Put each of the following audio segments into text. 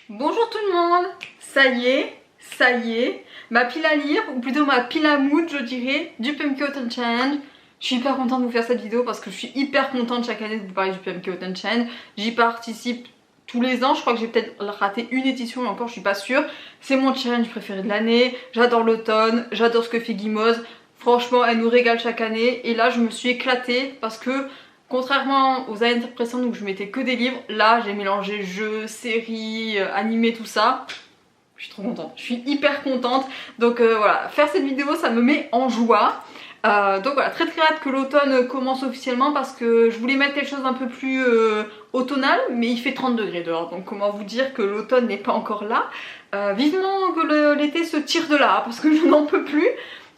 Bonjour tout le monde, ça y est, ma pile à lire, ou plutôt ma pile à mood je dirais, du PMK Autumn Challenge. Je suis hyper contente de vous faire cette vidéo parce que je suis hyper contente chaque année de vous parler du PMK Autumn Challenge. J'y participe tous les ans, je crois que j'ai peut-être raté une édition mais encore je suis pas sûre. C'est mon challenge préféré de l'année, j'adore l'automne, j'adore ce que fait Guimauve. Franchement elle nous régale chaque année et là je me suis éclatée parce que contrairement aux années précédentes où je mettais que des livres, là j'ai mélangé jeux, séries, animés, tout ça. Je suis trop contente, je suis hyper contente. Donc voilà, faire cette vidéo ça me met en joie. Donc voilà, très hâte que l'automne commence officiellement parce que je voulais mettre quelque chose d'un peu plus automnal, mais il fait 30 degrés dehors, donc comment vous dire que l'automne n'est pas encore là. Vivement que l'été se tire de là parce que je n'en peux plus.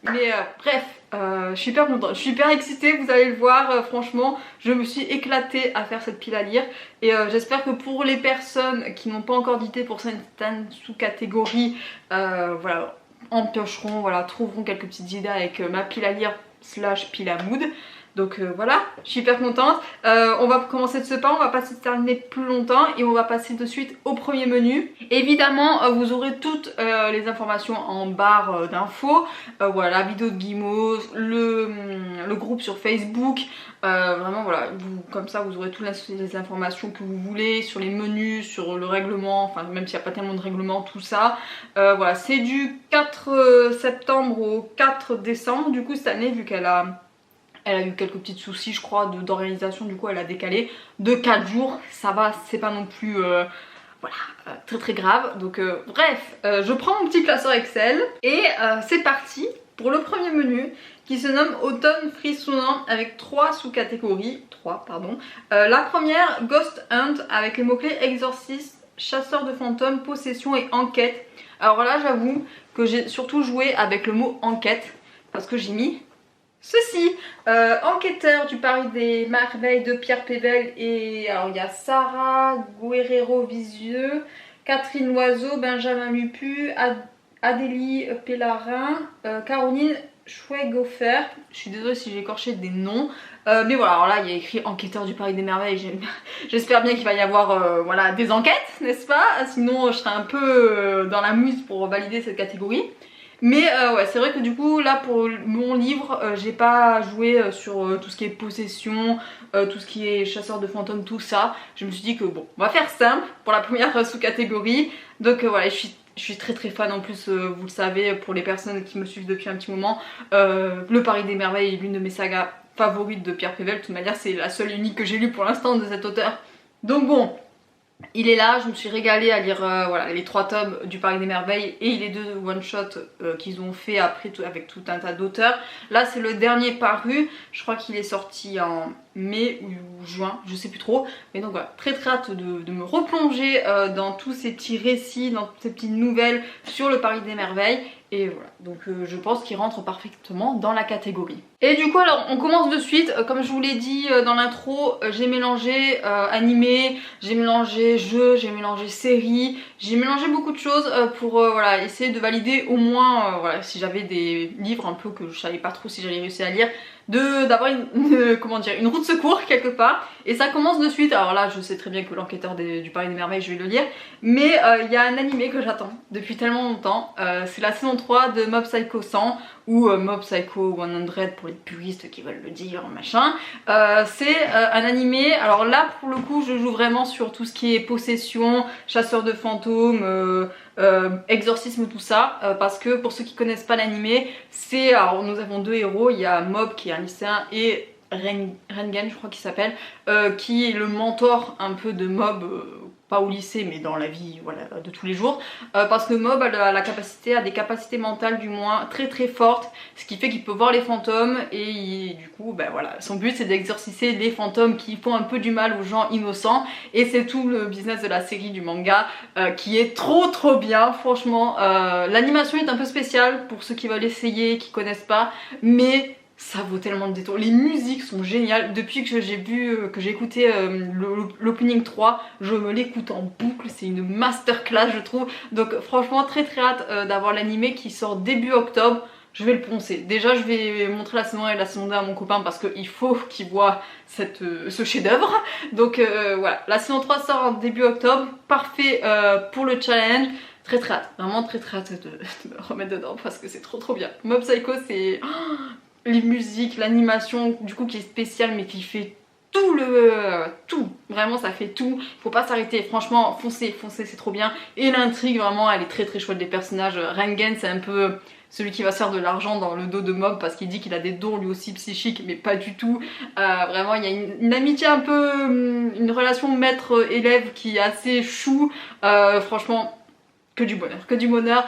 Mais bref, je suis hyper contente, je suis hyper excitée, vous allez le voir, franchement je me suis éclatée à faire cette pile à lire. Et j'espère que pour les personnes qui n'ont pas encore d'idée pour certaines sous-catégories, voilà, en piocheront, voilà, trouveront quelques petites idées avec ma pile à lire slash pile à mood. Donc voilà, je suis hyper contente. On va commencer de ce pas, on va pas s'éterniser plus longtemps et on va passer de suite au premier menu. Évidemment, vous aurez toutes les informations en barre d'infos. Voilà, la vidéo de Guimauve, le groupe sur Facebook. Vraiment voilà, comme ça vous aurez toutes les informations que vous voulez sur les menus, sur le règlement, enfin même s'il n'y a pas tellement de règlement, tout ça. Voilà, c'est du 4 septembre au 4 décembre du coup cette année vu qu'elle a eu quelques petits soucis je crois d'organisation, du coup elle a décalé de 4 jours, ça va, c'est pas non plus voilà, très grave. Donc bref, je prends mon petit classeur Excel et c'est parti pour le premier menu qui se nomme Automne frissonnant avec 3 sous-catégories, 3 pardon. La première, Ghost Hunt avec les mots-clés exorciste, chasseur de fantômes, possession et enquête. Alors là j'avoue que j'ai surtout joué avec le mot enquête parce que j'ai mis ceci, enquêteur du Paris des Merveilles de Pierre Pével. Et alors il y a Sarah Guerrero Visieux, Catherine Loiseau, Benjamin Lupu, Adélie Pellarin, Caroline Schweigofer. Je suis désolée si j'ai écorché des noms, mais voilà, alors là il y a écrit enquêteur du Paris des Merveilles. J'espère bien qu'il va y avoir voilà, des enquêtes, n'est-ce pas? Sinon je serai un peu dans la mouise pour valider cette catégorie. Mais ouais, c'est vrai que du coup là pour mon livre j'ai pas joué sur tout ce qui est possession, tout ce qui est chasseur de fantômes, tout ça. Je me suis dit que bon, on va faire simple pour la première sous-catégorie. Donc voilà, je suis très fan en plus, vous le savez pour les personnes qui me suivent depuis un petit moment. Le Paris des Merveilles est l'une de mes sagas favorites de Pierre Pével. De toute manière c'est la seule et unique que j'ai lue pour l'instant de cet auteur. Donc bon, il est là, je me suis régalée à lire voilà, les 3 tomes du Paris des Merveilles et les 2 one-shot qu'ils ont fait après avec tout un tas d'auteurs. Là c'est le dernier paru, je crois qu'il est sorti en mai ou juin, je sais plus trop. Mais donc voilà, très hâte de me replonger dans tous ces petits récits, dans toutes ces petites nouvelles sur le Paris des Merveilles. Et voilà, donc je pense qu'il rentre parfaitement dans la catégorie. Et du coup alors on commence de suite, comme je vous l'ai dit dans l'intro, j'ai mélangé animé, j'ai mélangé jeux, j'ai mélangé séries, j'ai mélangé beaucoup de choses pour voilà, essayer de valider au moins voilà, si j'avais des livres un peu que je savais pas trop si j'allais réussir à lire, d'avoir comment dire, une roue de secours quelque part. Et ça commence de suite. Alors là je sais très bien que l'enquêteur du Paris des Merveilles je vais le lire, mais il y a un animé que j'attends depuis tellement longtemps, c'est la saison 3 de Mob Psycho 100 ou Mob Psycho 100 pour les puristes qui veulent le dire machin. C'est un animé, alors là pour le coup je joue vraiment sur tout ce qui est possession, chasseur de fantômes, exorcisme, tout ça, parce que pour ceux qui connaissent pas l'animé, c'est, alors nous avons 2 héros, il y a Mob qui est un lycéen et Rengen je crois qu'il s'appelle, qui est le mentor un peu de Mob, pas au lycée mais dans la vie voilà, de tous les jours, parce que Mob a des capacités mentales du moins très fortes, ce qui fait qu'il peut voir les fantômes et du coup ben voilà, son but c'est d'exorciser les fantômes qui font un peu du mal aux gens innocents. Et c'est tout le business de la série, du manga, qui est trop bien franchement. L'animation est un peu spéciale pour ceux qui veulent essayer, qui connaissent pas, mais ça vaut tellement le détour. Les musiques sont géniales. Depuis que j'ai écouté l'opening 3, je me l'écoute en boucle. C'est une masterclass je trouve. Donc franchement très hâte d'avoir l'animé qui sort début octobre. je vais le poncer. Déjà je vais montrer la saison 1 et la saison 2 à mon copain parce qu'il faut qu'il voit ce chef d'œuvre. Donc voilà, la saison 3 sort en début octobre, parfait pour le challenge. Très hâte, vraiment très hâte de me remettre dedans parce que c'est trop bien. Mob Psycho c'est les musiques, l'animation du coup qui est spéciale mais qui fait tout, vraiment ça fait tout, faut pas s'arrêter, franchement foncez, c'est trop bien. Et l'intrigue vraiment elle est très chouette, des personnages. Rengen c'est un peu celui qui va se faire de l'argent dans le dos de Mob parce qu'il dit qu'il a des dons lui aussi psychiques, mais pas du tout. Vraiment il y a une amitié un peu, une relation maître-élève qui est assez chou. Franchement que du bonheur.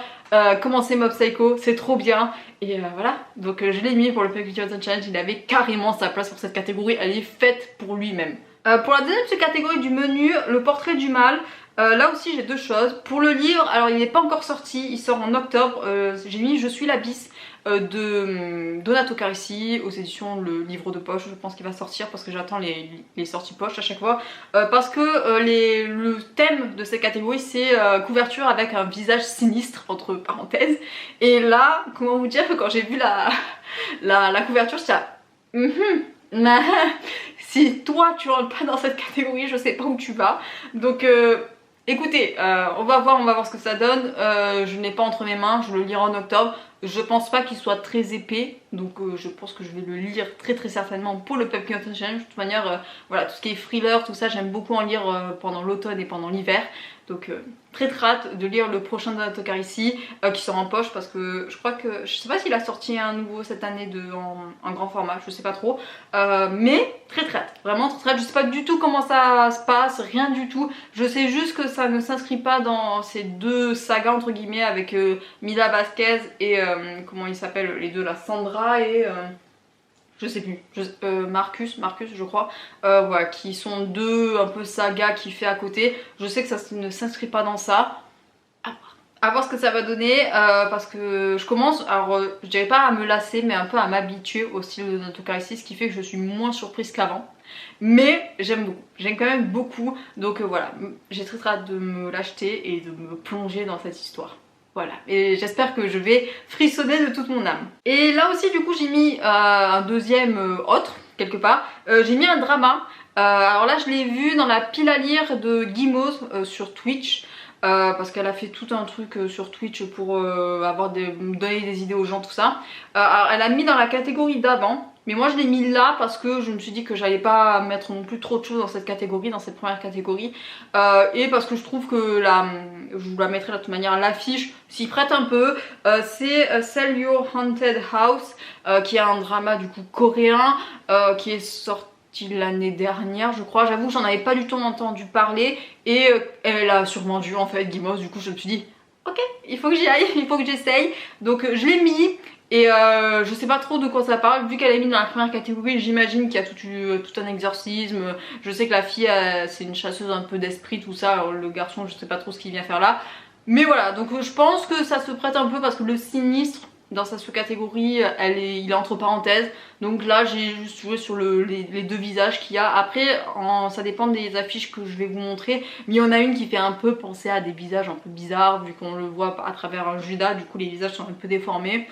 Commencer Mob Psycho, c'est trop bien. Et voilà, donc je l'ai mis pour le Pumpkin Carton Challenge, il avait carrément sa place pour cette catégorie, elle est faite pour lui-même. Pour la deuxième catégorie du menu, le portrait du mal. Là aussi j'ai deux choses. Pour le livre, alors il n'est pas encore sorti, il sort en octobre. J'ai mis Je suis l'abysse de Donato Carisi aux éditions Le Livre de Poche. Je pense qu'il va sortir parce que j'attends les sorties poche à chaque fois. Parce que le thème de cette catégorie c'est couverture avec un visage sinistre entre parenthèses. Et là, comment vous dire que quand j'ai vu la couverture, j'étais si toi tu rentres pas dans cette catégorie, je sais pas où tu vas. Donc écoutez, on va voir ce que ça donne. Je n'ai pas entre mes mains, je le lirai en octobre. Je pense pas qu'il soit très épais, donc je pense que je vais le lire très certainement pour le Pumpkin Autumn Challenge. De toute manière, voilà, tout ce qui est thriller, tout ça, j'aime beaucoup en lire pendant l'automne et pendant l'hiver. Donc très hâte de lire le prochain Donato Carisi qui sort en poche parce que je crois que, je sais pas s'il a sorti un nouveau cette année en grand format, je sais pas trop. Mais très hâte, vraiment très hâte. Je sais pas du tout comment ça se passe, rien du tout. Je sais juste que ça ne s'inscrit pas dans ces deux sagas entre guillemets avec Mila Vasquez et comment ils s'appellent les deux là, Sandra et je sais plus, Marcus je crois, voilà, qui sont deux un peu sagas qui fait à côté. Je sais que ça ne s'inscrit pas dans ça. À voir ce que ça va donner parce que je commence, alors je dirais pas à me lasser mais un peu à m'habituer au style de Donato Carisi, ce qui fait que je suis moins surprise qu'avant. Mais j'aime quand même beaucoup, donc voilà, j'ai très hâte de me l'acheter et de me plonger dans cette histoire. Voilà, et j'espère que je vais frissonner de toute mon âme. Et là aussi du coup j'ai mis un deuxième autre, quelque part. J'ai mis un drama. Alors là je l'ai vu dans la pile à lire de Guimauve sur Twitch. Parce qu'elle a fait tout un truc sur Twitch pour donner des idées aux gens, tout ça. Alors elle a mis dans la catégorie d'avant. Mais moi je l'ai mis là parce que je me suis dit que j'allais pas mettre non plus trop de choses dans cette catégorie, dans cette première catégorie. Et parce que je trouve que je vous la mettrai de toute manière, l'affiche s'y prête un peu. C'est Sell Your Haunted House, qui est un drama du coup coréen, qui est sorti l'année dernière je crois. J'avoue que j'en avais pas du tout entendu parler. Et elle a sûrement dû en fait Guimauve, du coup je me suis dit ok, il faut que j'y aille, il faut que j'essaye. Donc je l'ai mis. Et je sais pas trop de quoi ça parle, vu qu'elle est mise dans la première catégorie, j'imagine qu'il y a tout un exorcisme. Je sais que la fille c'est une chasseuse un peu d'esprit, tout ça, alors le garçon je sais pas trop ce qu'il vient faire là. Mais voilà, donc je pense que ça se prête un peu parce que le sinistre dans sa sous-catégorie il est entre parenthèses. Donc là j'ai juste joué sur les deux visages qu'il y a. Après ça dépend des affiches que je vais vous montrer, mais il y en a une qui fait un peu penser à des visages un peu bizarres vu qu'on le voit à travers un Judas, du coup les visages sont un peu déformés.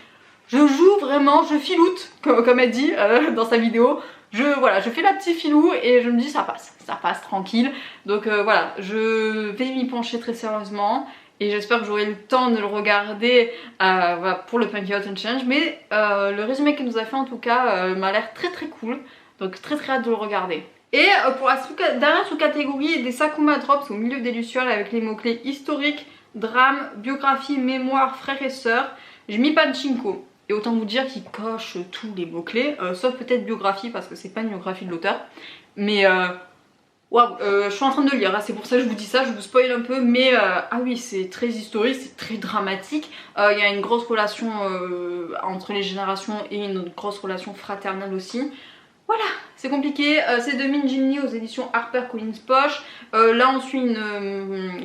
Je joue vraiment, je filoute, comme elle dit dans sa vidéo. Voilà, je fais la petite filou et je me dis ça passe tranquille. Donc voilà, je vais m'y pencher très sérieusement et j'espère que j'aurai le temps de le regarder voilà, pour le Pumpkin Autumn Challenge. Mais le résumé qu'elle nous a fait en tout cas m'a l'air très cool, donc très hâte de le regarder. Et pour la dernière sous-catégorie des Sakuma Drops au milieu des lucioles avec les mots-clés historique, drame, biographie, mémoire, frères et sœurs, j'ai mis Pachinko. Et autant vous dire qu'il coche tous les mots-clés, sauf peut-être biographie parce que c'est pas une biographie de l'auteur. Mais waouh, je suis en train de le lire, hein, c'est pour ça que je vous dis ça, je vous spoil un peu. Mais ah oui, c'est très historique, c'est très dramatique. Il y a une grosse relation entre les générations et une grosse relation fraternelle aussi. Voilà, c'est compliqué, c'est de Min Jin-lee aux éditions HarperCollins Poche. Là on suit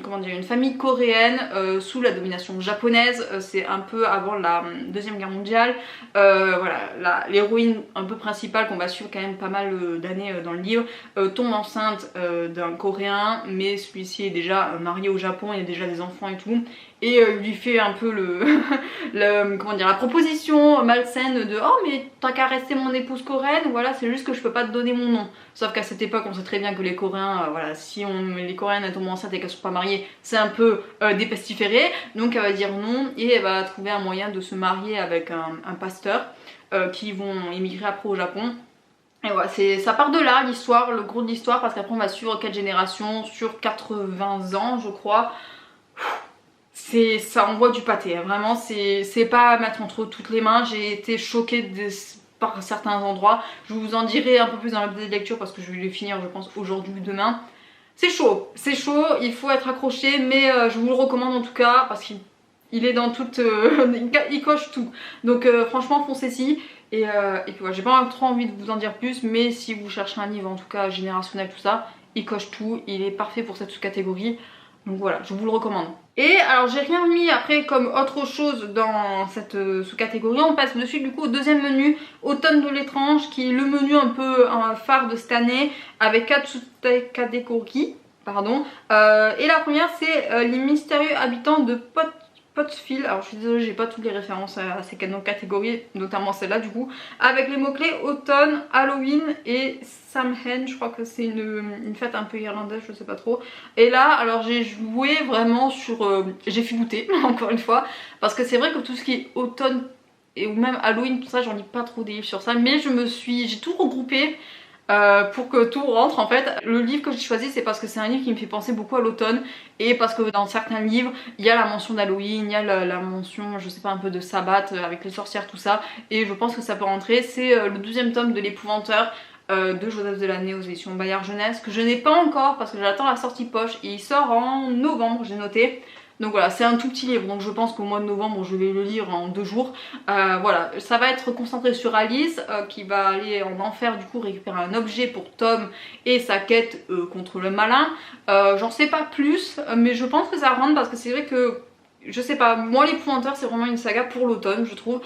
comment dire, une famille coréenne sous la domination japonaise, c'est un peu avant la Deuxième Guerre mondiale. Voilà, l'héroïne un peu principale qu'on va suivre quand même pas mal d'années dans le livre tombe enceinte d'un coréen, mais celui-ci est déjà marié au Japon, il y a déjà des enfants et tout. Et lui fait un peu comment dire, la proposition malsaine de oh mais t'as qu'à rester mon épouse coréenne, voilà c'est juste que je peux pas te donner mon nom. Sauf qu'à cette époque on sait très bien que les Coréens, voilà, si les Coréennes tombent enceintes et qu'elles sont pas mariées, c'est un peu dépestiféré. Donc elle va dire non et elle va trouver un moyen de se marier avec un pasteur qui vont émigrer après au Japon. Et voilà, ça part de là l'histoire, le gros de l'histoire, parce qu'après on va suivre 4 générations sur 80 ans je crois. Ça envoie du pâté, hein. Vraiment c'est pas à mettre entre toutes les mains. J'ai été choquée par certains endroits. Je vous en dirai un peu plus dans la vidéo de lecture parce que je vais les finir je pense aujourd'hui ou demain. C'est chaud, il faut être accroché, mais je vous le recommande en tout cas parce qu'il est dans toute... il coche tout. Donc franchement foncez-y. Et puis voilà, j'ai pas trop envie de vous en dire plus, mais si vous cherchez un livre en tout cas générationnel tout ça, il coche tout, il est parfait pour cette sous-catégorie. Donc voilà, je vous le recommande. Et alors j'ai rien mis après comme autre chose dans cette sous-catégorie. On passe de suite du coup au deuxième menu, Automne de l'étrange, qui est le menu un peu phare de cette année, avec 4 sous-catégories. Pardon. Et la première c'est les mystérieux habitants de Pottsville. Alors je suis désolée, j'ai pas toutes les références à ces catégories, notamment celle-là du coup, avec les mots-clés automne, Halloween et Samhain. Je crois que c'est une fête un peu irlandaise, je sais pas trop. Et là, alors j'ai joué vraiment sur... j'ai filouté, encore une fois, parce que c'est vrai que tout ce qui est automne et ou même Halloween, tout ça, j'en lis pas trop des livres sur ça, mais j'ai tout regroupé. Pour que tout rentre en fait. Le livre que j'ai choisi c'est parce que c'est un livre qui me fait penser beaucoup à l'automne et parce que dans certains livres il y a la mention d'Halloween, il y a la mention je sais pas un peu de sabbat avec les sorcières tout ça, et je pense que ça peut rentrer. C'est le 12e tome de l'épouvanteur de Joseph Delaney aux éditions Bayard Jeunesse, que je n'ai pas encore parce que j'attends la sortie poche et il sort en novembre, j'ai noté. Donc voilà, c'est un tout petit livre, donc je pense qu'au mois de novembre je vais le lire en 2 jours. Voilà, ça va être concentré sur Alice qui va aller en enfer du coup récupérer un objet pour Tom et sa quête contre le malin. J'en sais pas plus, mais je pense que ça rentre parce que c'est vrai que je sais pas, moi l'épouvanteur c'est vraiment une saga pour l'automne je trouve.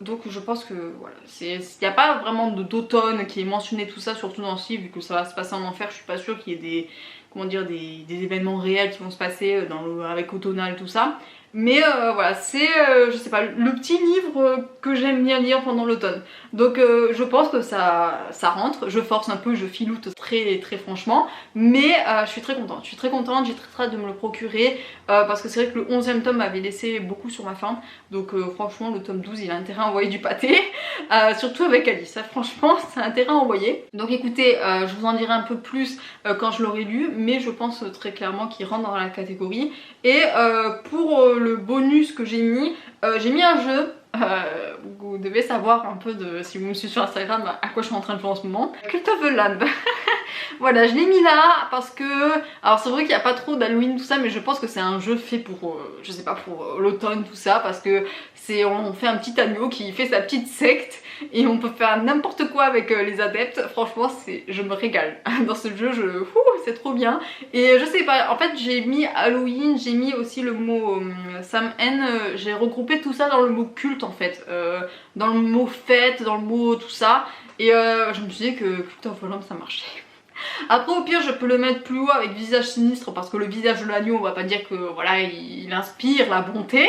Donc je pense que voilà, il n'y a pas vraiment d'automne qui est mentionné tout ça, surtout dans ce livre vu que ça va se passer en enfer. Je suis pas sûre qu'il y ait des, comment dire, des événements réels qui vont se passer avec Automnal tout ça. Mais voilà, c'est je sais pas, le petit livre que j'aime bien lire pendant l'automne. Donc je pense que ça rentre. Je force un peu, je filoute très franchement. Mais je suis très contente, j'ai très hâte de me le procurer. Parce que c'est vrai que le 11e tome m'avait laissé beaucoup sur ma faim. Donc franchement le tome 12 il a intérêt à envoyer du pâté. Surtout avec Alice, ça, franchement c'est intérêt à envoyer. Donc écoutez, je vous en dirai un peu plus quand je l'aurai lu. Mais je pense très clairement qu'il rentre dans la catégorie. Et pour le bonus que j'ai mis un jeu. Vous devez savoir un peu si vous me suivez sur Instagram à quoi je suis en train de jouer en ce moment. Cult of the Lamb. Voilà, je l'ai mis là parce que... Alors c'est vrai qu'il n'y a pas trop d'Halloween tout ça, mais je pense que c'est un jeu fait pour, je sais pas, pour l'automne tout ça, parce que on fait un petit agneau qui fait sa petite secte et on peut faire n'importe quoi avec les adeptes. Franchement je me régale dans ce jeu, c'est trop bien. Et je sais pas, en fait j'ai mis Halloween, j'ai mis aussi le mot Samhain, j'ai regroupé tout ça dans le mot culte en fait, dans le mot fête, dans le mot tout ça, et je me suis dit que Cult of the Lamb ça marchait. Après au pire je peux le mettre plus haut avec visage sinistre parce que le visage de l'agneau on va pas dire que voilà il inspire la bonté,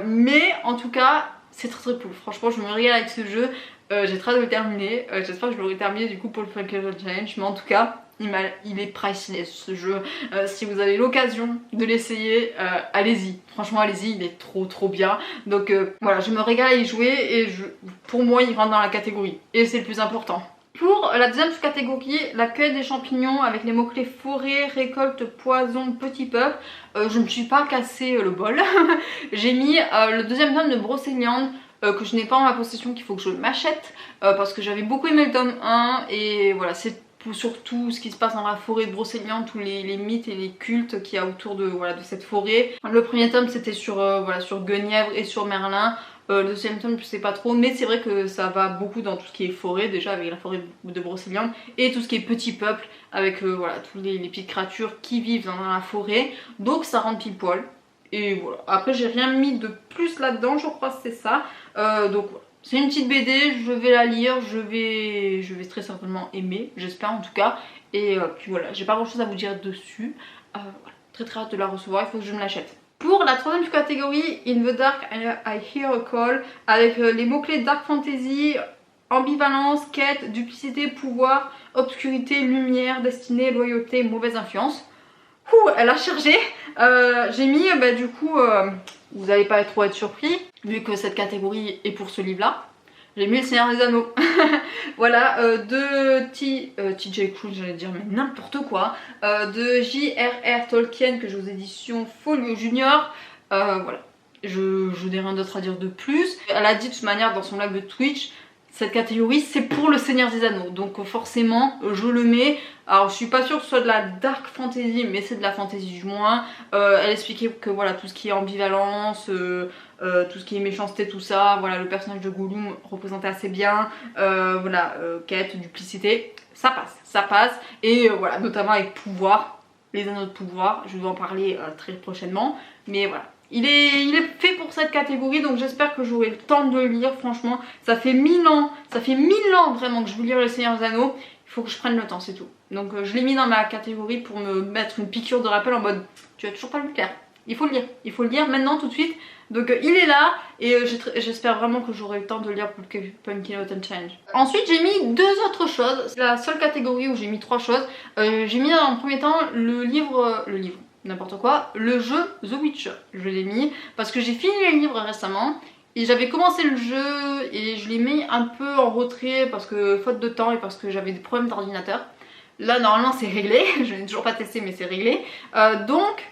mais en tout cas c'est très cool. Franchement je me régale avec ce jeu, j'ai très hâte de le terminer, j'espère que je l'aurai terminé du coup pour le Funky Challenge, mais en tout cas il est priceless ce jeu. Si vous avez l'occasion de l'essayer, allez-y, franchement allez-y, il est trop bien. Donc voilà, je me régale à y jouer et pour moi il rentre dans la catégorie et c'est le plus important. Pour la deuxième sous-catégorie, la cueillette des champignons avec les mots-clés forêt, récolte, poison, petit peuple, je me suis pas cassé le bol. J'ai mis le deuxième tome de Brocéliande que je n'ai pas en ma possession, qu'il faut que je m'achète parce que j'avais beaucoup aimé le tome 1 et voilà, c'est surtout ce qui se passe dans la forêt de Brocéliande, tous les mythes et les cultes qu'il y a autour de cette forêt. Le premier tome c'était sur Guenièvre et sur Merlin. Le deuxième tome, je sais pas trop, mais c'est vrai que ça va beaucoup dans tout ce qui est forêt, déjà avec la forêt de Brocéliande, et tout ce qui est petit peuple, avec voilà, tous les petites créatures qui vivent dans la forêt, donc ça rentre pile poil. Et voilà, après j'ai rien mis de plus là-dedans, je crois que c'est ça. Donc voilà. C'est une petite BD, je vais la lire, je vais très certainement aimer, j'espère en tout cas. Et puis voilà, j'ai pas grand chose à vous dire dessus. Voilà. Très hâte de la recevoir, il faut que je me l'achète. Pour la troisième catégorie, In the Dark I Hear a Call, avec les mots-clés Dark Fantasy, ambivalence, quête, duplicité, pouvoir, obscurité, lumière, destinée, loyauté, mauvaise influence. Ouh, elle a chargé. J'ai mis, du coup, vous n'allez pas trop être surpris, vu que cette catégorie est pour ce livre-là. J'ai mis Le Seigneur des Anneaux. Voilà, de TJ Klune, j'allais dire, mais n'importe quoi. De J.R.R. Tolkien, que j'ai aux éditions Folio Junior. Voilà, je n'ai rien d'autre à dire de plus. Elle a dit de toute manière dans son live de Twitch, cette catégorie c'est pour Le Seigneur des Anneaux, donc forcément je le mets. Alors je suis pas sûre que ce soit de la dark fantasy, mais c'est de la fantasy du moins. Elle expliquait que voilà, tout ce qui est ambivalence, tout ce qui est méchanceté, tout ça, voilà, le personnage de Gollum représentait assez bien. Voilà, quête, duplicité, ça passe. Et voilà, notamment avec pouvoir, les anneaux de pouvoir, je vais en parler très prochainement. Mais voilà, il est fait pour cette catégorie, donc j'espère que j'aurai le temps de le lire. Franchement, ça fait 1000 ans vraiment que je veux lire Le Seigneur des Anneaux. Il faut que je prenne le temps, c'est tout. Donc je l'ai mis dans ma catégorie pour me mettre une piqûre de rappel en mode tu as toujours pas lu clair. Il faut le lire maintenant tout de suite. Donc il est là et j'espère vraiment que j'aurai le temps de le lire pour le Pumpkin Autumn Challenge. Ensuite j'ai mis deux autres choses. C'est la seule catégorie où j'ai mis trois choses. J'ai mis dans le premier temps le livre, n'importe quoi, le jeu The Witcher. Je l'ai mis parce que j'ai fini le livre récemment et j'avais commencé le jeu et je l'ai mis un peu en retrait parce que faute de temps et parce que j'avais des problèmes d'ordinateur. Là normalement c'est réglé, je n'ai toujours pas testé mais c'est réglé. Donc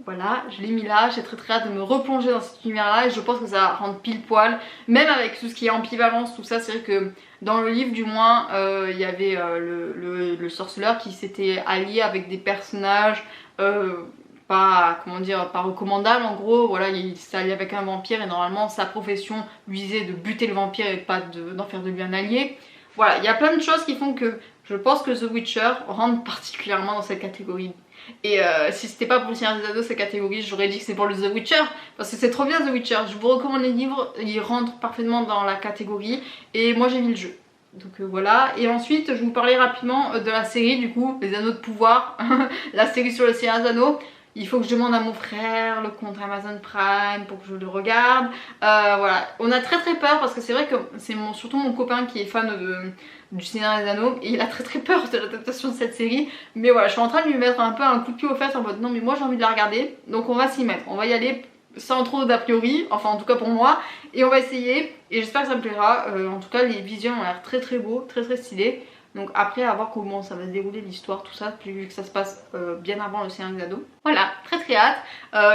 voilà, je l'ai mis là, j'ai très hâte de me replonger dans cet univers là et je pense que ça rentre pile poil. Même avec tout ce qui est ambivalence, tout ça, c'est vrai que dans le livre du moins, il y avait le sorceleur qui s'était allié avec des personnages pas, comment dire, pas recommandables en gros. Voilà, il s'est allié avec un vampire et normalement sa profession lui disait de buter le vampire et pas d'en faire de lui un allié. Voilà, il y a plein de choses qui font que je pense que The Witcher rentre particulièrement dans cette catégorie. Et si c'était pas pour Le Seigneur des Anneaux cette catégorie, j'aurais dit que c'est pour le The Witcher parce que c'est trop bien The Witcher. Je vous recommande les livres, ils rentrent parfaitement dans la catégorie et moi j'ai mis le jeu. Donc voilà, et ensuite je vais vous parler rapidement de la série du coup, Les Anneaux de Pouvoir, la série sur Le Seigneur des Anneaux. Il faut que je demande à mon frère le compte Amazon Prime pour que je le regarde. Voilà, on a très peur parce que c'est vrai que c'est surtout mon copain qui est fan du Seigneur des Anneaux et il a très peur de l'adaptation de cette série. Mais voilà, je suis en train de lui mettre un peu un coup de pied aux fesses en mode non mais moi j'ai envie de la regarder. Donc on va s'y mettre, on va y aller sans trop d'a priori, enfin en tout cas pour moi. Et on va essayer et j'espère que ça me plaira. En tout cas les visuels ont l'air très beaux, très stylés. Donc après à voir comment ça va se dérouler l'histoire, tout ça, vu que ça se passe bien avant Le Seigneur des Anneaux. Voilà, très hâte.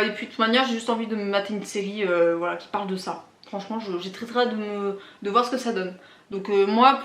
Et puis de toute manière j'ai juste envie de me mater une série voilà, qui parle de ça. Franchement j'ai très hâte de voir ce que ça donne. Donc moi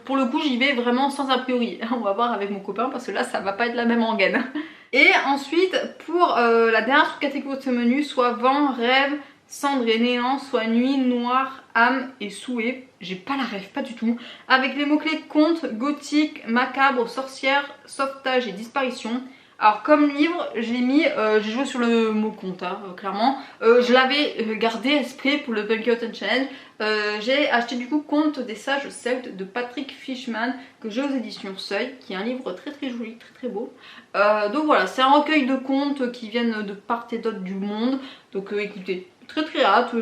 pour le coup j'y vais vraiment sans a priori. On va voir avec mon copain parce que là ça va pas être la même rengaine. Et ensuite pour la dernière sous-catégorie de ce menu, soit vent, rêve, cendre et néant, soit nuit, noir, âme et souhait. J'ai pas la rêve, pas du tout. Avec les mots-clés conte, gothique, macabre, sorcière, sauvetage et disparition. Alors comme livre, j'ai joué sur le mot conte, hein, clairement. Je l'avais gardé exprès pour le Pumpkin Autumn Challenge. J'ai acheté du coup Conte des sages celtes de Patrick Fishman que j'ai aux éditions Seuil, qui est un livre très joli, très beau. Donc voilà, c'est un recueil de contes qui viennent de part et d'autre du monde. Donc écoutez, très hâte.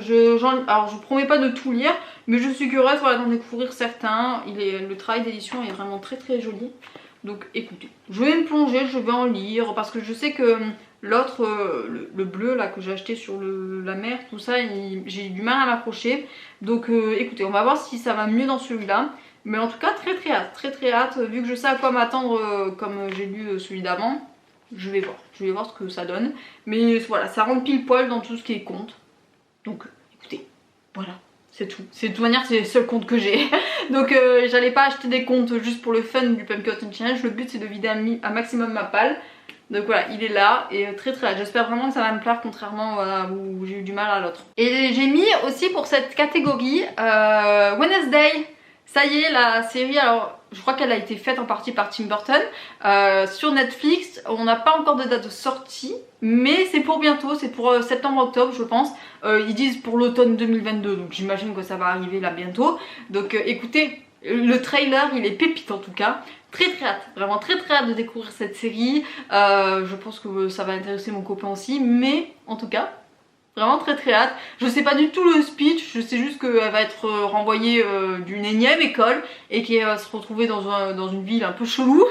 Alors je promets pas de tout lire, mais je suis curieuse voilà, d'en découvrir certains. Le travail d'édition est vraiment très joli. Donc écoutez, je vais me plonger, je vais en lire parce que je sais que l'autre, le bleu là que j'ai acheté sur la mer, tout ça, j'ai du mal à m'accrocher. Donc écoutez, on va voir si ça va mieux dans celui-là. Mais en tout cas très hâte, vu que je sais à quoi m'attendre comme j'ai lu celui d'avant. Je vais voir ce que ça donne. Mais voilà, ça rentre pile poil dans tout ce qui est conte. Donc écoutez, voilà. C'est tout. De toute manière, c'est le seul compte que j'ai. Donc j'allais pas acheter des comptes juste pour le fun du Pumpkin Autumn Challenge. Le but c'est de vider un maximum ma palle. Donc voilà, il est là et très très hâte. J'espère vraiment que ça va me plaire contrairement où j'ai eu du mal à l'autre. Et j'ai mis aussi pour cette catégorie Wednesday. Ça y est, la série, alors je crois qu'elle a été faite en partie par Tim Burton sur Netflix. On n'a pas encore de date de sortie, mais c'est pour bientôt, c'est pour septembre-octobre je pense. Ils disent pour l'automne 2022, donc j'imagine que ça va arriver là bientôt. Donc écoutez, le trailer il est pépite en tout cas. Très très hâte, vraiment très très hâte de découvrir cette série. Je pense que ça va intéresser mon copain aussi, mais en tout cas vraiment très très hâte. Je sais pas du tout le speech, je sais juste qu'elle va être renvoyée d'une énième école et qu'elle va se retrouver dans une ville un peu chelou.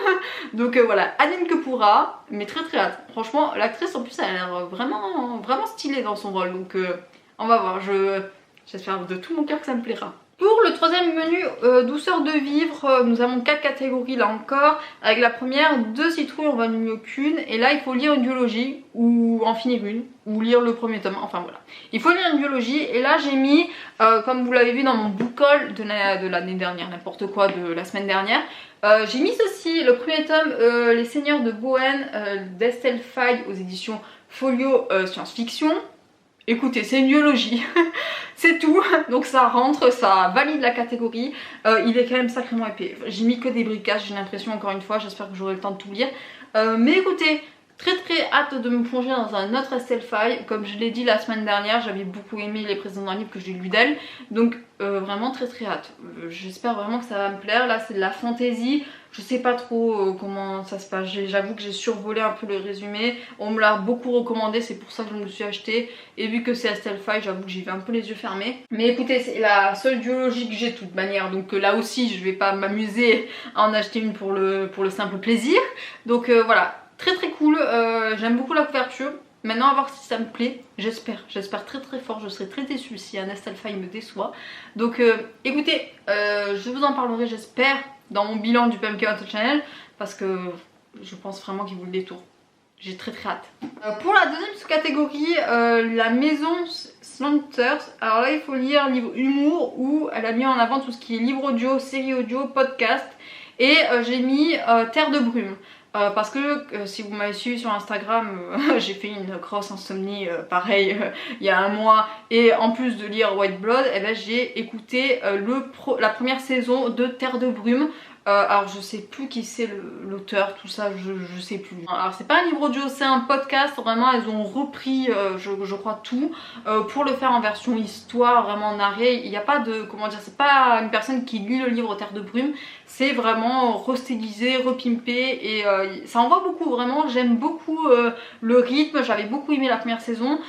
Donc voilà, Advienne que pourra, mais très très hâte. Franchement, l'actrice en plus elle a l'air vraiment stylée dans son rôle, donc on va voir. J'espère de tout mon cœur que ça me plaira. Pour le troisième menu douceur de vivre, nous avons 4 catégories là encore. Avec la première, 2 citrouilles en valent mieux qu'une. Et là il faut lire une biologie ou en finir une, ou lire le premier tome, enfin voilà. Il faut lire une biologie et là j'ai mis, comme vous l'avez vu dans mon book haul de l'année dernière, n'importe quoi, de la semaine dernière. J'ai mis ceci, le premier tome, Les Seigneurs de Bohème d'Estelle Faye aux éditions Folio Science-Fiction. Écoutez, c'est une biologie, c'est tout, donc ça rentre, ça valide la catégorie. Il est quand même sacrément épais. J'ai mis que des bricages, j'ai l'impression, encore une fois, j'espère que j'aurai le temps de tout lire. Mais écoutez, très très hâte de me plonger dans un autre Estelle Faye. Comme je l'ai dit la semaine dernière, j'avais beaucoup aimé les précédents livres que j'ai lus d'elle. Donc vraiment très très hâte. J'espère vraiment que ça va me plaire. Là c'est de la fantaisie. Je sais pas trop comment ça se passe. J'avoue que j'ai survolé un peu le résumé. On me l'a beaucoup recommandé, c'est pour ça que je me le suis acheté. Et vu que c'est Estelle Faye, j'avoue que j'y vais un peu les yeux fermés. Mais écoutez, c'est la seule duologie que j'ai de toute manière. Donc là aussi, je vais pas m'amuser à en acheter une pour le simple plaisir. Donc voilà. Très très cool, j'aime beaucoup la couverture. Maintenant à voir si ça me plaît, j'espère très très fort. Je serai très déçue si un Estelle Faye me déçoit. Donc écoutez, je vous en parlerai j'espère dans mon bilan du Pumpkin Auto Channel, parce que je pense vraiment qu'il vaut le détour. J'ai très très hâte. Pour la deuxième sous-catégorie, la maison Slanters. Alors là il faut lire livre humour, où elle a mis en avant tout ce qui est livre audio, série audio, podcast. Et j'ai mis Terre de brume. Parce que si vous m'avez suivi sur Instagram, j'ai fait une grosse insomnie pareil il y a un mois, et en plus de lire White Blood, eh ben, j'ai écouté la première saison de Terre de brume. Alors je sais plus qui c'est l'auteur, tout ça, je sais plus. Alors c'est pas un livre audio, c'est un podcast, vraiment elles ont repris je crois tout pour le faire en version histoire, vraiment narré. Il n'y a pas de, comment dire, c'est pas une personne qui lit le livre Terre de brume, c'est vraiment restylisé, repimpé, et ça envoie beaucoup, vraiment j'aime beaucoup le rythme. J'avais beaucoup aimé la première saison,